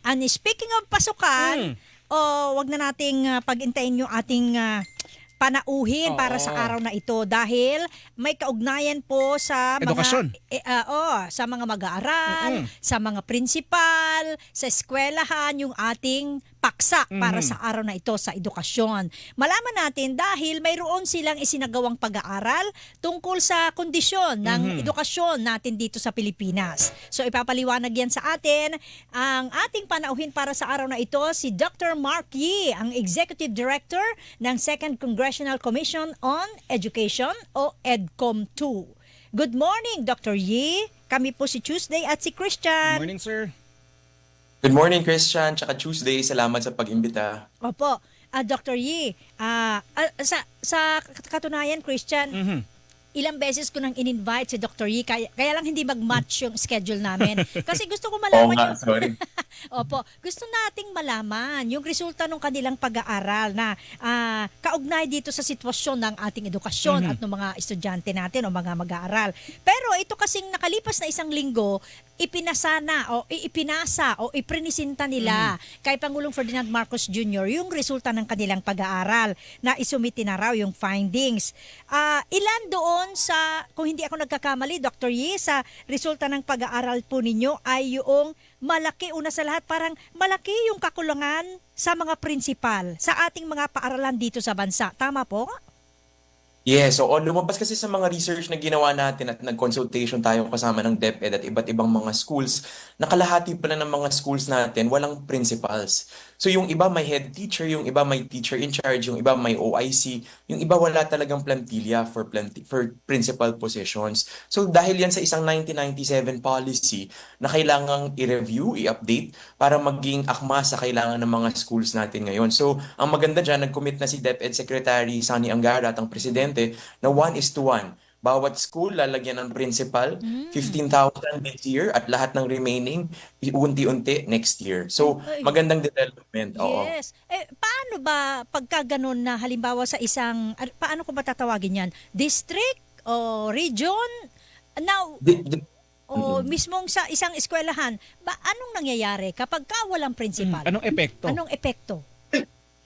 And speaking of pasukan, wag na nating pagintayin yung ating panauhin para sa Oo. araw na ito dahil may kaugnayan po sa mga Edukasyon. sa mga mag-aaral, Mm. sa mga prinsipal, sa eskwelahan yung ating paksa para sa Mhm. araw na ito sa edukasyon. Malaman natin dahil mayroon silang isinagawang pag-aaral tungkol sa kondisyon ng Mhm. edukasyon natin dito sa Pilipinas. So ipapaliwanag yan sa atin ang ating panauhin para sa araw na ito si Dr. Mark Yee, ang Executive Director ng Second Congressional Commission on Education o EDCOM 2. Good morning, Dr. Yee. Kami po si Tuesday at si Good Christian. morning, sir. Good morning, Christian. Tsaka Tuesday. Salamat sa pag-imbita. Opo, Dr. Yee, sa katunayan, Christian, Mhm. ilang beses ko nang in-invite si Dr. Yee, kaya lang hindi mag-match yung schedule namin. Kasi gusto ko Oo malaman nga, yung... sorry. Opo, gusto nating malaman yung resulta ng kanilang pag-aaral na kaugnay dito sa sitwasyon ng ating edukasyon at ng mga estudyante natin o mga mag-aaral. Pero ito kasing nakalipas na isang linggo, ipinasa o iprinisinta nila kay Pangulong Ferdinand Marcos Jr. yung resulta ng kanilang pag-aaral na isumiti na raw yung findings. Ilan doon sa, kung hindi ako nagkakamali, Dr. Yee, sa resulta ng pag-aaral po ninyo ay yung malaki, una sa lahat, parang malaki yung kakulangan sa mga prinsipal, sa ating mga paaralan dito sa bansa. Tama po? Yes, so lumabas kasi sa mga research na ginawa natin at nag-consultation tayo kasama ng DepEd at iba't ibang mga schools, nakalahati pala ng mga schools natin walang principals. So yung iba may head teacher, yung iba may teacher in charge, yung iba may OIC, yung iba wala talagang plantilla for principal positions. So dahil yan sa isang 1997 policy na kailangang i-review, i-update para maging akma sa kailangan ng mga schools natin ngayon. So ang maganda dyan, nag-commit na si DepEd Secretary Sani Angara at ang Presidente na 1:1. Bawat school lalagyan ng principal, 15,000 this year at lahat ng remaining unti-unti next year. So Ay, magandang development. Oo. yes. Paano ba pagka ganun na halimbawa sa isang, paano ko ba tatawagin yan? District o region? Now, o Mm-mm. mismong sa isang eskwelahan, anong nangyayari kapag walang principal? Anong epekto? Anong epekto?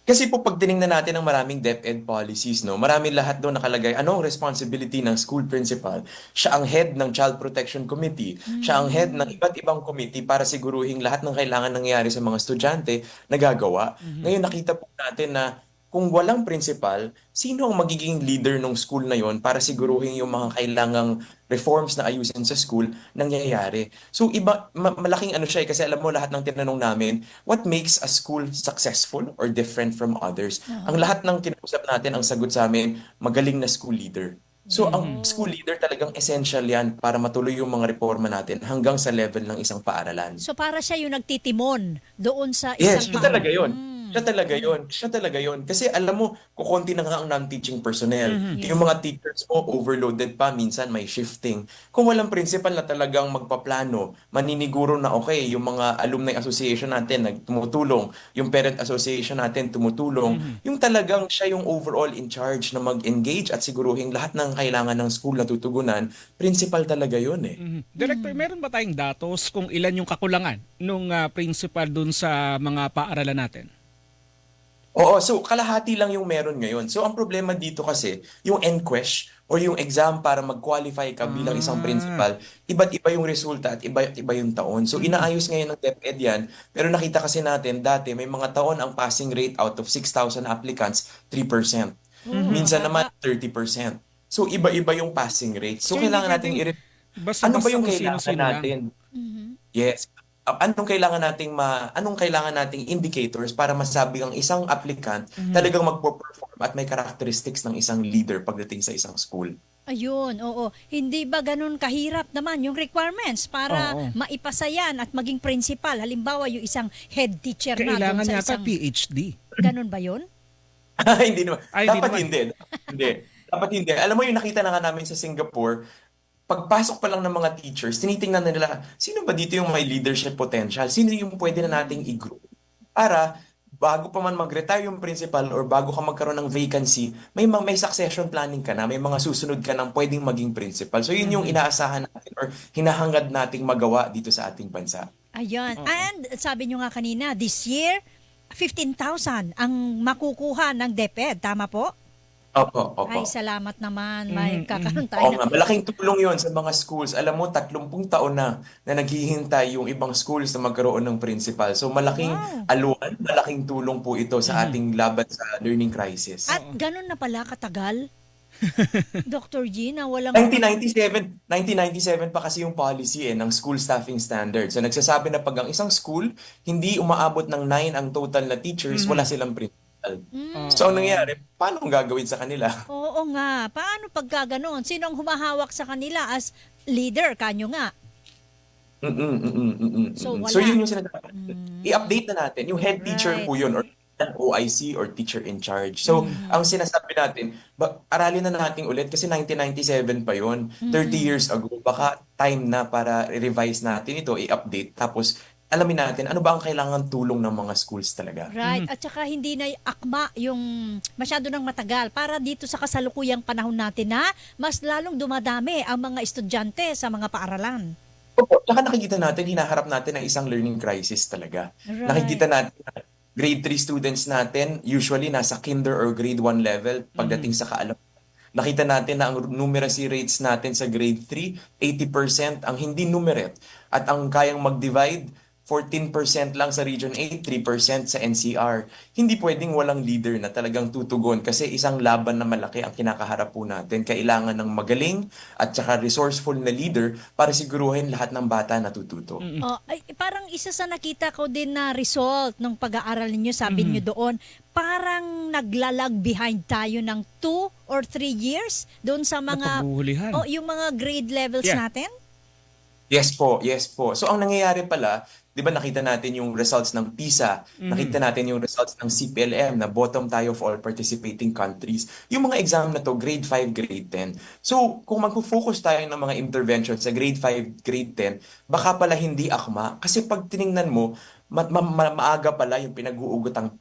Kasi po pag tinignan natin ang maraming DepEd policies, no, marami lahat doon nakalagay anong responsibility ng school principal. Siya ang head ng Child Protection Committee. Siya ang head ng iba't ibang committee para siguruhin lahat ng kailangan nangyari sa mga estudyante nagagawa. Ngayon nakita po natin na kung walang principal, sino ang magiging leader ng school na yon para siguruhin yung mga kailangang reforms na ayusin sa school nangyayari. So malaking ano siya kasi alam mo lahat ng tinanong namin, what makes a school successful or different from others? Ang lahat ng kinausap natin, ang sagot sa amin, magaling na school leader. So ang school leader talagang essential yan para matuloy yung mga reforma natin hanggang sa level ng isang paaralan. So para siya yung nagtitimon doon sa Yes, isang siya talaga yun. Siya talaga yun. Siya talaga yun. Kasi alam mo, kukunti na nga ang non-teaching personnel. Yes. Yung mga teachers mo, overloaded pa, minsan may shifting. Kung walang principal na talagang magpaplano, maniniguro na okay, yung mga alumni association natin tumutulong, yung parent association natin tumutulong, yung talagang siya yung overall in charge na mag-engage at siguruhin lahat ng kailangan ng school na tutugunan, principal talaga yun eh. Director, meron ba tayong datos kung ilan yung kakulangan nung principal dun sa mga paaralan natin? Oo, so kalahati lang yung meron ngayon. So ang problema dito kasi, yung NQuest or yung exam para mag-qualify ka bilang isang Ah. principal, iba't iba yung resulta at iba yung taon. So inaayos ngayon ng DepEd yan, pero nakita kasi natin dati may mga taon ang passing rate out of 6,000 applicants, 3%. Minsan naman Mababa. 30%. So iba-iba yung passing rate. So So hindi kailangan nating pwedeng ano ba basta-basta yung kung kailangan sino-sino lang. natin? Yes. Anong kailangan nating indicators para masabi ang isang applicant talagang magpo-perform at may characteristics ng isang leader pagdating sa isang school? Ayun, oo. Hindi ba ganun kahirap naman yung requirements para Oo. maipasa yan at maging principal? Halimbawa, yung isang head teacher na doon Kailangan sa yata isang... PhD. Ganun ba yun? Hindi naman. Ay, hindi Dapat naman. hindi. Hindi. Dapat hindi. Alam mo yung nakita na nga namin sa Singapore, pagpasok pa lang ng mga teachers, tinitingnan na nila, sino ba dito yung may leadership potential? Sino yung pwede na nating i-group? Para bago pa man mag-retire yung principal or bago ka magkaroon ng vacancy, may succession planning ka na, may mga susunod ka ng pwedeng maging principal. So yun yung inaasahan natin or hinahangad nating magawa dito sa ating bansa. Ayun. Oo. And sabi nyo nga kanina, this year, 15,000 ang makukuha ng DepEd. Tama po? Opo, Ay, opo. salamat naman. May Mhm, mhm. kakaroon tayo Oo ng... nga, malaking tulong yon sa mga schools. Alam mo, 30 taon na naghihintay yung ibang schools na magkaroon ng principal. So malaking Wow. aluan, malaking tulong po ito sa Mhm. ating laban sa learning crisis. At Oo. ganun na pala katagal, Dr. G, na walang... 1997 pa kasi yung policy ng school staffing standards. So nagsasabi na pag ang isang school hindi umaabot ng 9 ang total na teachers, wala Mhm. silang principal. So ang Oo. nangyayari, paano ang gagawin sa kanila? Oo nga. Paano pagka ganun? Sino ang humahawak sa kanila as leader? Kanyo nga. So, So wala. yun yung sinasabi. I-update na natin. Yung head teacher Right. po yun or OIC or teacher in charge. So ang sinasabi natin, aralin na natin ulit kasi 1997 pa yun. 30 years ago. Baka time na para i-revise natin ito, i-update. Tapos alamin natin ano ba ang kailangan tulong ng mga schools talaga. Right. At saka hindi na akma yung masyado nang matagal para dito sa kasalukuyang panahon natin na mas lalong dumadami ang mga estudyante sa mga paaralan. Opo, tsaka nakikita natin, hinaharap natin ang isang learning crisis talaga. Right. Nakikita natin, grade 3 students natin, usually nasa kinder or grade 1 level pagdating sa kaalam. Nakita natin na ang numeracy rates natin sa grade 3, 80% ang hindi numerate. At ang kayang mag-divide, 14% lang sa Region 8, 3% sa NCR. Hindi pwedeng walang leader na talagang tutugon kasi isang laban na malaki ang kinakaharap po natin. Kailangan ng magaling at saka resourceful na leader para siguruhin lahat ng bata natututo. Oh, ay, parang isa sa nakita ko din na result ng pag-aaral ninyo, sabi niyo doon, parang naglalag behind tayo ng 2 or 3 years doon sa Na mga paghuhulihan. yung mga grade levels Yeah. natin. Yes po, yes po. So ang nangyayari pala, 'di ba nakita natin yung results ng PISA, nakita natin yung results ng CPLM na bottom tayo of all participating countries. Yung mga exam na to, grade 5, grade 10. So kung magfo-focus tayo ng mga interventions sa grade 5, grade 10, baka pala hindi akma. Kasi pag tiningnan mo, maaga pala yung pinag-uugatang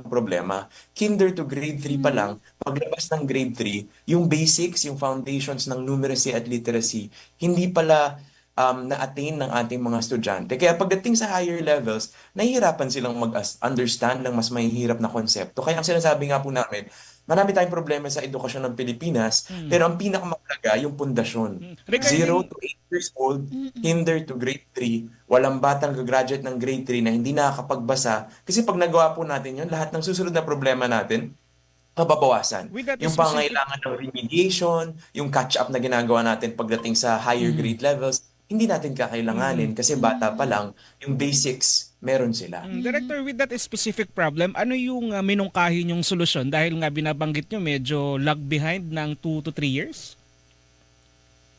problema. Kinder to grade 3 pa lang, paglabas ng grade 3, yung basics, yung foundations ng numeracy at literacy, hindi pala na-attain ng ating mga estudyante. Kaya pagdating sa higher levels, nahihirapan silang mag-understand ng mas mahihirap na konsepto. Kaya ang sinasabi nga po namin, marami tayong problema sa edukasyon ng Pilipinas, pero ang pinakamahalaga yung pundasyon. Regarding 0 to 8 years old, kinder to grade 3, walang batang gagraduate ng grade 3 na hindi nakakapagbasa. Kasi pag nagawa po natin yun, lahat ng susunod na problema natin, mababawasan. with that Yung specific pangailangan ng remediation, yung catch-up na ginagawa natin pagdating sa higher grade levels, hindi natin kakailanganin kasi bata pa lang, yung basics, meron sila. Director, with that specific problem, ano yung minungkahi niyong solusyon? Dahil nga binabanggit nyo, medyo lag behind ng 2 to 3 years?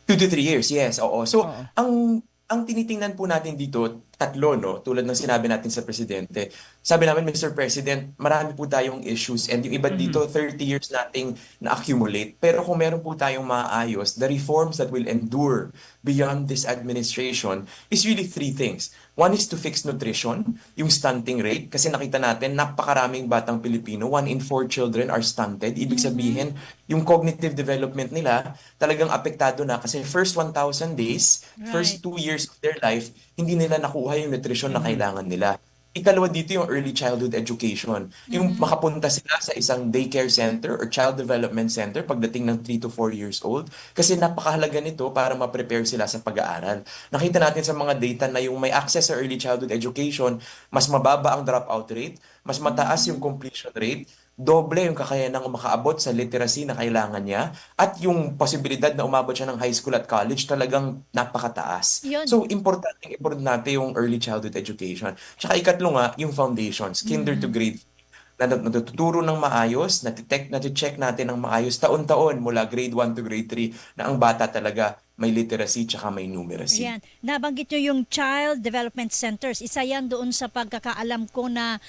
2 to 3 years, yes. Oo. So, Oo. ang tinitingnan po natin dito, tatlo, no? Tulad ng sinabi natin sa Presidente. Sabi namin, Mr. President, marami po tayong issues and yung iba dito, 30 years nating na-accumulate. Pero kung meron po tayong maayos, the reforms that will endure beyond this administration is really 3 things. One is to fix nutrition, yung stunting rate. Kasi nakita natin, napakaraming batang Pilipino, 1 in 4 children are stunted. Ibig sabihin, yung cognitive development nila talagang apektado na kasi first 1,000 days, first 2 years of their life, hindi nila nakuha yung nutrition na kailangan nila. Ikalawa dito yung early childhood education. Yung makapunta sila sa isang daycare center or child development center pagdating ng 3 to 4 years old. Kasi napakahalaga nito para ma-prepare sila sa pag-aaral. Nakita natin sa mga data na yung may access sa early childhood education, mas mababa ang dropout rate, mas mataas yung completion rate, doble yung kakayanang makaabot sa literacy na kailangan niya, at yung posibilidad na umabot siya ng high school at college talagang napakataas. Yun. So, importante natin yung early childhood education. Tsaka ikatlo nga, yung foundations, kinder to grade na natuturo ng maayos, nati-check natin ng maayos taon-taon mula grade 1 to grade 3 na ang bata talaga may literacy tsaka may numeracy. Ayan. Nabanggit nyo yung Child Development Centers. Isa yan doon sa pagkakaalam ko na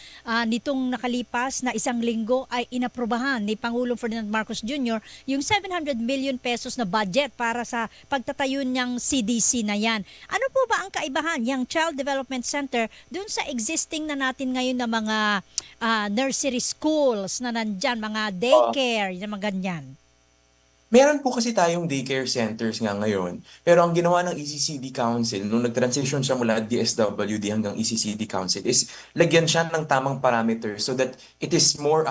nitong nakalipas na isang linggo ay inaprubahan ni Pangulong Ferdinand Marcos Jr. yung 700 million pesos na budget para sa pagtatayo niyang CDC na yan. Ano po ba ang kaibahan yung Child Development Center doon sa existing na natin ngayon na mga nursery schools na nandyan, mga daycare, yung mga ganyan? Meron po kasi tayong daycare centers nga ngayon. Pero ang ginawa ng ECCD Council, nung nag-transition siya mula DSWD hanggang ECCD Council, is lagyan siya ng tamang parameters so that it is more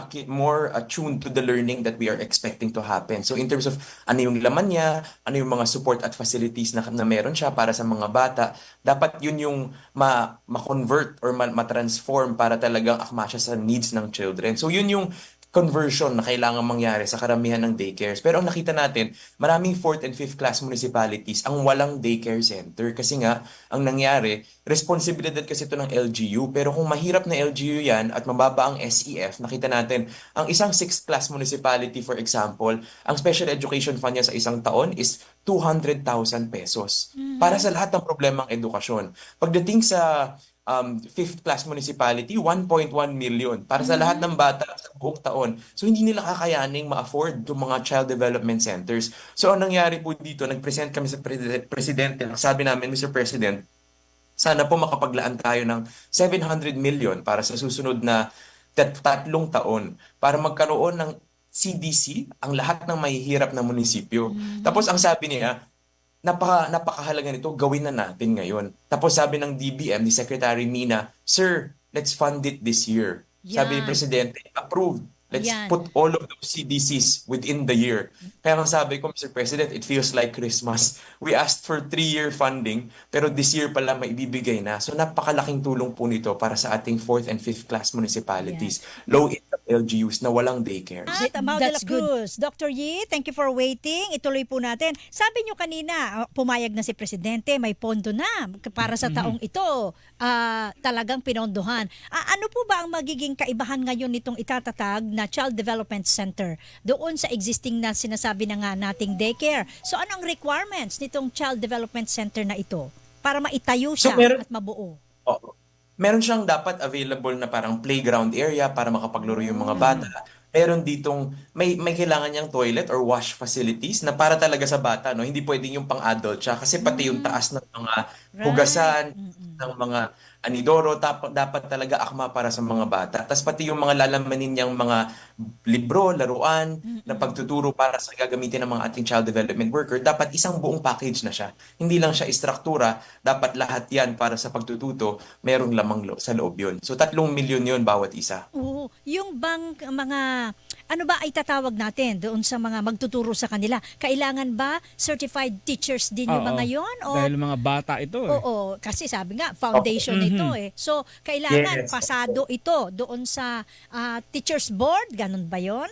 attuned to the learning that we are expecting to happen. So in terms of ano yung laman niya, ano yung mga support at facilities na meron siya para sa mga bata, dapat yun yung ma-convert or ma-transform para talagang akma siya sa needs ng children. So yun yung conversion na kailangan mangyari sa karamihan ng daycares. Pero ang nakita natin, maraming 4th and 5th class municipalities ang walang daycare center kasi nga, ang nangyari, responsibilidad kasi ito ng LGU. Pero kung mahirap na LGU yan at mababa ang SEF, nakita natin, ang isang 6th class municipality, for example, ang special education fund niya sa isang taon is 200,000 pesos para sa lahat ng problemang edukasyon. Pagdating sa 5th class municipality, 1.1 million para sa lahat ng bata sa buong taon. So hindi nila kakayaning ma-afford yung mga child development centers. So ang nangyari po dito, nag-present kami sa presidente. Sabi namin, Mr. President, sana po makapaglaan tayo ng 700 million para sa susunod na tatlong taon para magkaroon ng CDC ang lahat ng mahihirap na munisipyo. Tapos ang sabi niya, napakahalaga nito, gawin na natin ngayon. Tapos sabi ng DBM, ni Secretary Mina, Sir, let's fund it this year. Sabi ni Yan. Presidente, approved. Let's Yan. put all of those CDCs within the year. Kaya nga sabi ko, Mr. President, it feels like Christmas. We asked for 3-year funding, pero this year pala maibibigay na. So napakalaking tulong po nito para sa ating 4th and 5th class municipalities, low-income LGUs na walang daycare. At Mau de la That's good. Cruz, Dr. Yi, thank you for waiting. Ituloy po natin. Sabi nyo kanina, pumayag na si Presidente, may pondo na para sa taong ito. Talagang pinondohan. Ano po ba ang magiging kaibahan ngayon nitong itatatag na Child Development Center doon sa existing na sinasabi na nga nating daycare? So ano ang requirements nitong Child Development Center na ito para maitayo So, siya at mabuo? Oo. Meron siyang dapat available na parang playground area para makapaglaro yung mga bata. Meron ditong may kailangan niyang toilet or wash facilities na para talaga sa bata, no? Hindi pwedeng yung pang-adult siya kasi pati yung taas ng mga hugasan, ng mga anidoro, dapat talaga akma para sa mga bata. Tapos pati yung mga lalamanin niyang mga libro, laruan, na pagtuturo para sa gagamitin ng mga ating child development worker, dapat isang buong package na siya. Hindi lang siya istruktura, dapat lahat yan para sa pagtututo, merong lamang sa loob yun. So 3 milyon yun bawat isa. Oo, yung bang mga ano ba ay tatawag natin doon sa mga magtuturo sa kanila? Kailangan ba certified teachers din yung Oo. mga yon o Dahil mga bata ito eh. oo, kasi sabi nga foundation ito eh. So kailangan Yes. pasado ito doon sa teachers board, ganun ba yon?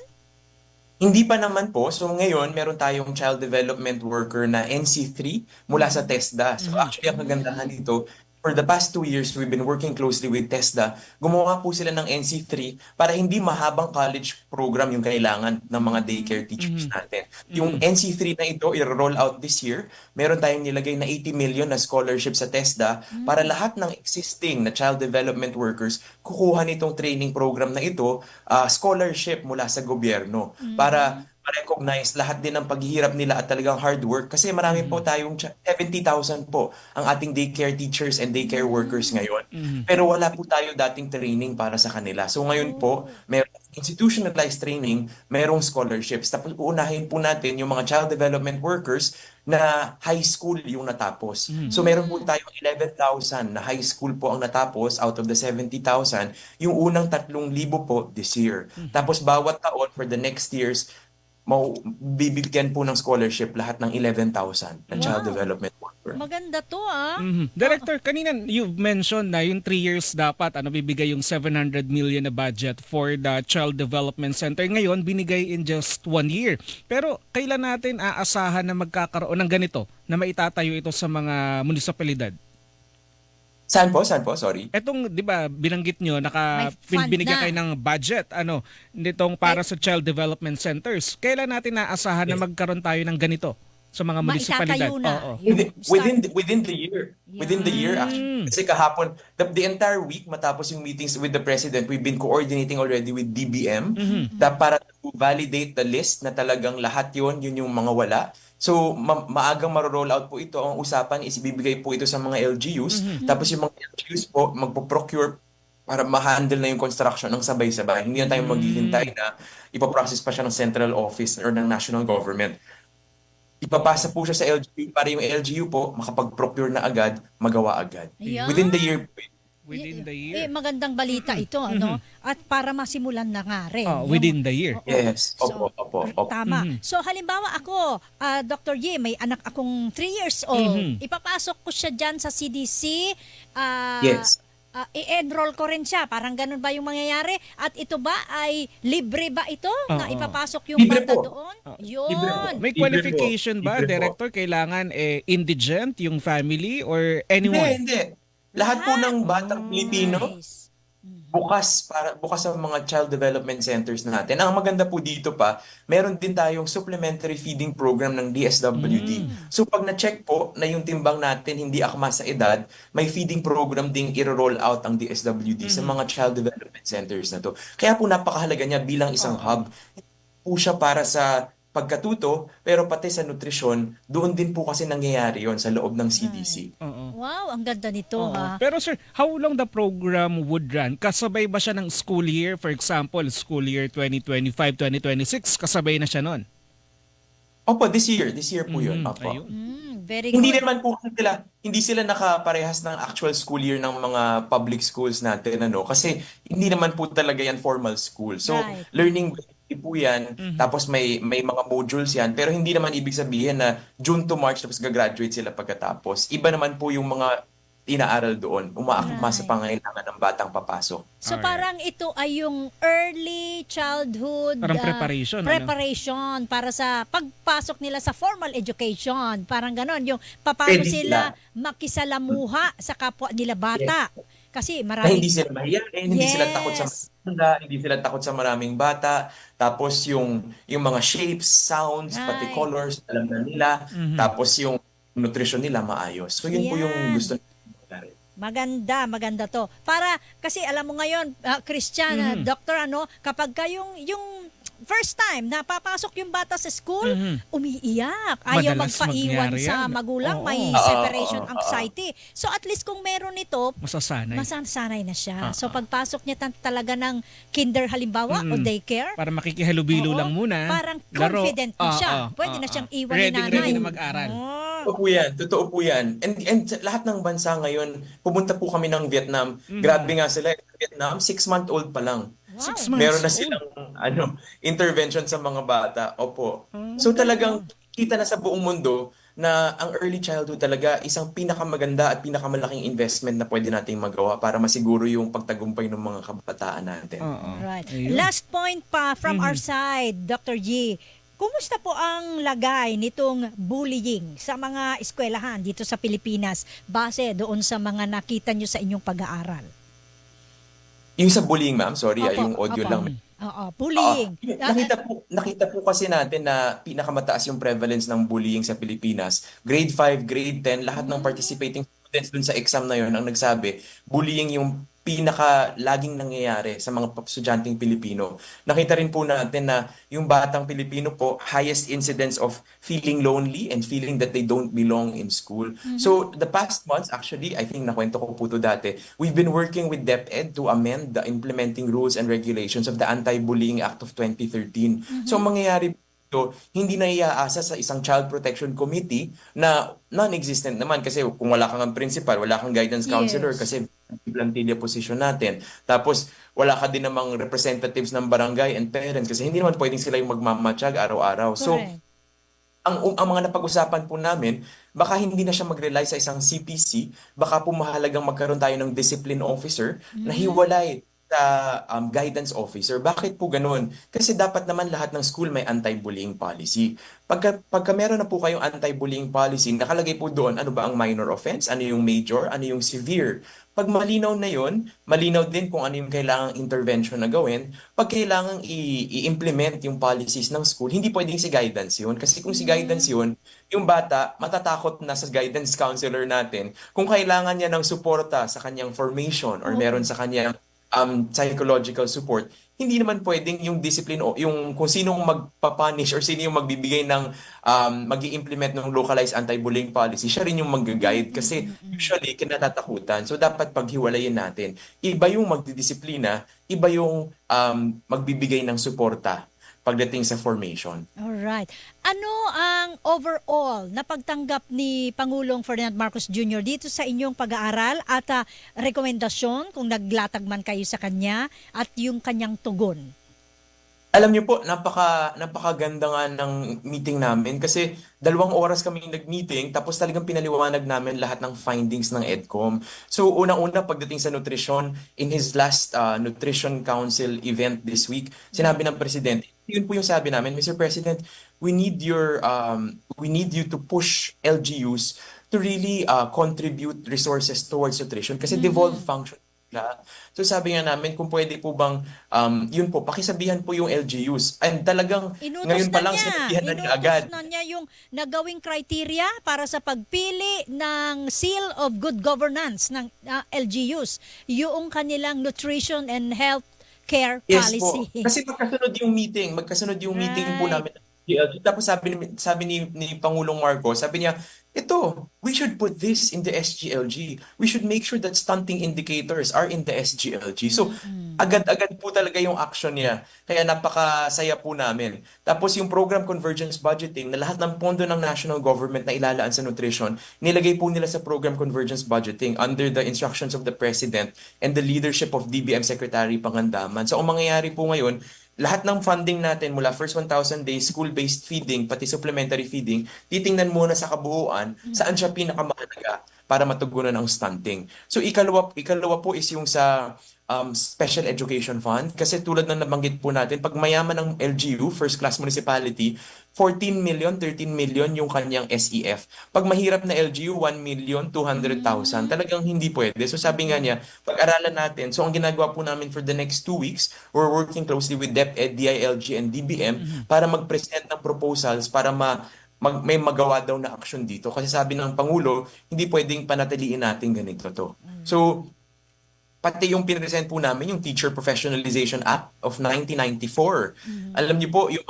Hindi pa naman po. So ngayon, meron tayong child development worker na NC3 mula sa TESDA. So actually, ang kagandahan dito, for the past 2 years, we've been working closely with TESDA. Gumawa po sila ng NC3 para hindi mahabang college program yung kailangan ng mga daycare teachers natin. Yung NC3 na ito, i-roll out this year. Meron tayong nilagay na 80 million na scholarship sa TESDA para lahat ng existing na child development workers kukuha nitong training program na ito, scholarship mula sa gobyerno para ma-recognize lahat din ng paghihirap nila at talagang hard work kasi marami po tayong 70,000 po ang ating daycare teachers and daycare workers ngayon. Pero wala po tayo dating training para sa kanila. So ngayon po, merong institutionalized training, merong scholarships. Tapos uunahin po natin yung mga child development workers na high school yung natapos. So meron po tayong 11,000 na high school po ang natapos out of the 70,000. Yung unang 3,000 po this year. Tapos bawat taon for the next years, bibigyan po ng scholarship lahat ng 11,000 na child Wow. development worker. Maganda to Director, kanina you've mentioned na yung 3 years dapat bibigay yung 700 million na budget for the Child Development Center. Ngayon, binigay in just 1 year. Pero kailan natin aasahan na magkakaroon ng ganito na maitatayo ito sa mga munisipalidad? Saan po? Saan po? Sorry. Etong, 'di ba, binanggit nyo May fund binigyan na. kayo ng budget nitong para sa child development centers. Kailan natin naasahan na magkaroon tayo ng ganito sa mga munisipalidad? Maitatayo na. Oo. Within the year. Within the year actually. Kasi kahapon, the entire week matapos yung meetings with the president, we've been coordinating already with DBM para to validate the list na talagang lahat yun yung mga wala. So maagang maro-roll out po ito. Ang usapan is ibibigay po ito sa mga LGUs. Tapos yung mga LGUs po magpo-procure para ma-handle na yung construction ng sabay-sabay. Hindi na tayo maghihintay na ipaprocess pa siya ng central office or ng national government. Ipapasa po siya sa LGU para yung LGU po makapag-procure na agad, magawa agad. Ayan. Within the year po. Within the Eh, year. magandang balita ito, ano? At para masimulan na nga rin. Within the year. Oo. Yes. So, Opo. tama. Mhm. So, halimbawa ako, Dr. Ye, may anak akong 3 years old. Mhm. Ipapasok ko siya dyan sa CDC. Yes. I-enroll ko rin siya. Parang ganun ba yung mangyayari? At ito ba ay libre ba ito na Oo. ipapasok yung Libre bata po. doon? Libre po. Yun. May Libre qualification po. ba, Libre po. Director? Kailangan indigent yung family or anyone? Hindi. Lahat po ng batang Pilipino Nice. bukas sa mga child development centers natin. Ang maganda po dito pa, meron din tayong supplementary feeding program ng DSWD. So pag na-check po na yung timbang natin hindi akma sa edad, may feeding program ding i-roll out ang DSWD sa mga child development centers na to. Kaya po napakahalaga niya bilang isang hub. Po siya para sa pagkatuto, pero pati sa nutrisyon, doon din po kasi nangyayari yon sa loob ng CDC. Oo. Wow, ang ganda nito Oo. ha. Pero sir, how long the program would run? Kasabay ba siya ng school year? For example, school year 2025-2026, kasabay na siya nun? Opo, this year po yun. Mhm, Opo. ayun. Very Hindi good. naman po hindi sila nakaparehas ng actual school year ng mga public schools natin, ano, kasi hindi naman po talaga yan formal school. So, Right. learning po yan, tapos may mga modules yan, pero hindi naman ibig sabihin na June to March tapos gagraduate sila pagkatapos. Iba naman po yung mga inaaral doon, umaakma sa Right. pangangailangan ng batang papasok. So Alright. parang ito ay yung early childhood Parang preparation, ano? preparation para sa pagpasok nila sa formal education. Parang ganon, yung paano Pwede sila sila. makisalamuha sa kapwa nila bata. Kasi Na maraming hindi sila mahiyain, hindi sila takot sa Yes. matanda, hindi sila takot sa maraming bata. Tapos yung mga shapes, sounds, pati Right. colors, alam na nila. Tapos yung nutrition nila maayos. So yun po yung Yan. gusto nila. maganda to. Para kasi alam mo ngayon, Christian, doctor, ano, kapag yung first time na papasok yung bata sa school, umiiyak. Ayaw Madalas magpaiwan mangyari sa yan. magulang, Oo. may separation anxiety. So at least kung meron ito, Masasanay. masasanay na siya. So pagpasok niya talaga ng kinder halimbawa o daycare, Para makikihalubilo oo, lang muna. parang laro. confident na siya. Pwede na siyang iwan ni nanay. Ready na mag-aral. Oh. Totoo po yan. Totoo po yan. And sa lahat ng bansa ngayon, pumunta po kami ng Vietnam. Grabe nga sila. Vietnam, 6-month-old pa lang. Wow. 6 months Meron na old. silang intervention sa mga bata. Opo. So talagang kita na sa buong mundo na ang early childhood talaga isang pinakamaganda at pinakamalaking investment na pwede nating magawa para masiguro yung pagtagumpay ng mga kabataan natin. Oo. Right. Ayun. Last point pa from our side, Dr. G. Kumusta po ang lagay nitong bullying sa mga eskwelahan dito sa Pilipinas base doon sa mga nakita nyo sa inyong pag-aaral? Yung sa bullying, ma'am, sorry, Opo, yung audio opo. lang. Oo, bullying. Nakita po kasi natin na pinakamataas yung prevalence ng bullying sa Pilipinas. Grade 5, grade 10, lahat ng participating students dun sa exam na yon ang nagsabi, bullying yung pinaka laging nangyayari sa mga estudyanteng Pilipino. Nakita rin po natin na yung batang Pilipino po, highest incidence of feeling lonely and feeling that they don't belong in school. So the past months, actually, I think nakwento ko po ito dati, we've been working with DepEd to amend the implementing rules and regulations of the Anti-Bullying Act of 2013. So mangyayari po, hindi na iaasa sa isang child protection committee na non-existent naman kasi kung wala kang principal, wala kang guidance counselor Yes. kasi plantilla position natin. Tapos, wala ka din namang representatives ng barangay and parents kasi hindi naman pwedeng sila yung magmamatsyag araw-araw. So, Correct. ang mga napag-usapan po namin, baka hindi na siya mag-rely sa isang CPC, baka po mahalagang magkaroon tayo ng discipline officer na hiwalay sa guidance officer. Bakit po ganun? Kasi dapat naman lahat ng school may anti-bullying policy. Pagka meron na po kayong anti-bullying policy, nakalagay po doon ano ba ang minor offense, ano yung major, ano yung severe. Pag malinaw na yon, malinaw din kung ano yung kailangang intervention na gawin. Pag kailangang i-implement yung policies ng school, hindi pwedeng si guidance yun. Kasi kung si guidance yun, yung bata matatakot na sa guidance counselor natin kung kailangan niya ng suporta sa kanyang formation or meron sa kanyang psychological support, hindi naman pwedeng yung discipline o yung kung sinong magpapunish or sino yung magbibigay ng mag-i-implement ng localized anti-bullying policy, siya rin yung mag-guide kasi usually kinatatakutan. So dapat paghiwalayin natin. Iba yung magdidisiplina, iba yung magbibigay ng suporta. pagdating sa formation. Alright. Ano ang overall na pagtanggap ni Pangulong Ferdinand Marcos Jr. dito sa inyong pag-aaral at rekomendasyon kung naglatag man kayo sa kanya at yung kanyang tugon? Alam niyo po, napakaganda nga ng meeting namin kasi 2 oras kami nag-meeting tapos talagang pinaliwanag namin lahat ng findings ng EDCOM. So unang-una pagdating sa nutrition, in his last Nutrition Council event this week, sinabi ng Presidente, yun po yung sabi namin, Mr. President, we need you to push LGUs to really contribute resources towards nutrition kasi devolved function sila. So sabi nga namin, kung pwede po bang, yun po, pakisabihan po yung LGUs. And talagang, Inutos ngayon pa na lang, niya. sinabihan na niya Inutos agad. na niya yung nagawing criteria para sa pagpili ng Seal of Good Governance ng LGUs. Yung kanilang nutrition and health care Yes po. policy. Kasi magkasunod yung meeting po Right. namin. Tapos sabi ni Pangulong Marcos, sabi niya, ito, we should put this in the SGLG. We should make sure that stunting indicators are in the SGLG. So, agad-agad po talaga yung action niya. Kaya napakasaya po namin. Tapos yung program convergence budgeting na lahat ng pondo ng national government na ilalaan sa nutrition, nilagay po nila sa program convergence budgeting under the instructions of the President and the leadership of DBM Secretary Pangandaman. So, ang mangyayari po ngayon, lahat ng funding natin mula first 1,000 days, school-based feeding, pati supplementary feeding, titingnan muna sa kabuuan saan siya pinakamahalaga para matugunan ang stunting. So ikalawa po is yung sa Special Education Fund kasi tulad ng nabanggit po natin, pag mayaman ng LGU, First Class Municipality, 14 million, 13 million yung kanyang SEF. Pag mahirap na LGU, 1,200,000. Talagang hindi pwede. So sabi nga niya, pag-aralan natin. So ang ginagawa po namin for the next 2 weeks, we're working closely with DepEd, DILG, and DBM para mag-present ng proposals para may magawa daw na action dito. Kasi sabi ng Pangulo, hindi pwedeng panatiliin natin ganito to. So, pati yung pinresent po namin, yung Teacher Professionalization Act of 1994. Alam niyo po, yung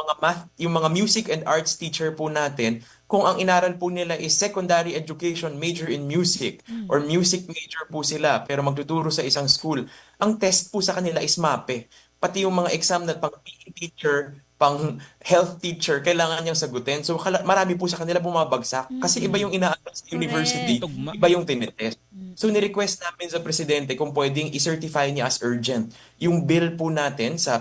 mga music and arts teacher po natin, kung ang inaral po nila is secondary education, major in music, or music major po sila, pero magtuturo sa isang school, ang test po sa kanila is MAPE. Pati yung mga exam na pang PE teacher, pang health teacher, kailangan niyang sagutin. So marami po sa kanila bumabagsak kasi iba yung inaaral sa university, Tugma. iba yung tinitest. So ni-request namin sa presidente kung pwedeng i-certify niya as urgent yung bill po natin sa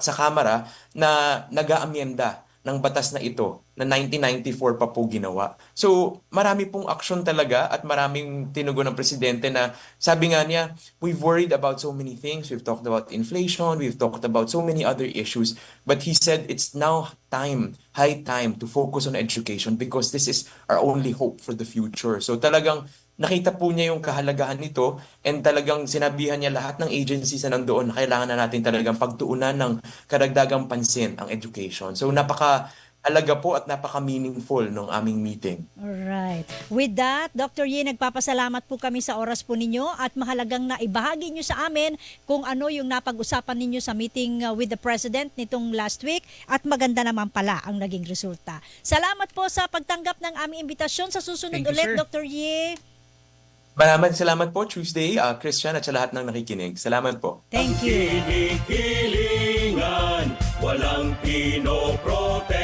sa Kamara na nag-aamyenda ng batas na ito na 1994 pa po ginawa. So, marami pong action talaga at maraming tinugon ng presidente na sabi nga niya, we've worried about so many things. We've talked about inflation, we've talked about so many other issues. But he said it's now high time to focus on education because this is our only hope for the future. So, talagang nakita po niya yung kahalagahan nito and talagang sinabihan niya lahat ng agencies na nandoon na kailangan na natin talagang pagtuunan ng karagdagang pansin ang education. So napaka-halaga po at napaka-meaningful ng aming meeting. Alright. With that, Dr. Yi, nagpapasalamat po kami sa oras po ninyo at mahalagang na ibahagi nyo sa amin kung ano yung napag-usapan ninyo sa meeting with the President nitong last week at maganda naman pala ang naging resulta. Salamat po sa pagtanggap ng aming imbitasyon. Sa susunod Thank you, ulit, sir. Dr. Yi. Maraming salamat po, Tuesday, Christian at sa lahat ng nakikinig. Salamat po. Thank you. Kinikilingan, walang pinoprotektahan.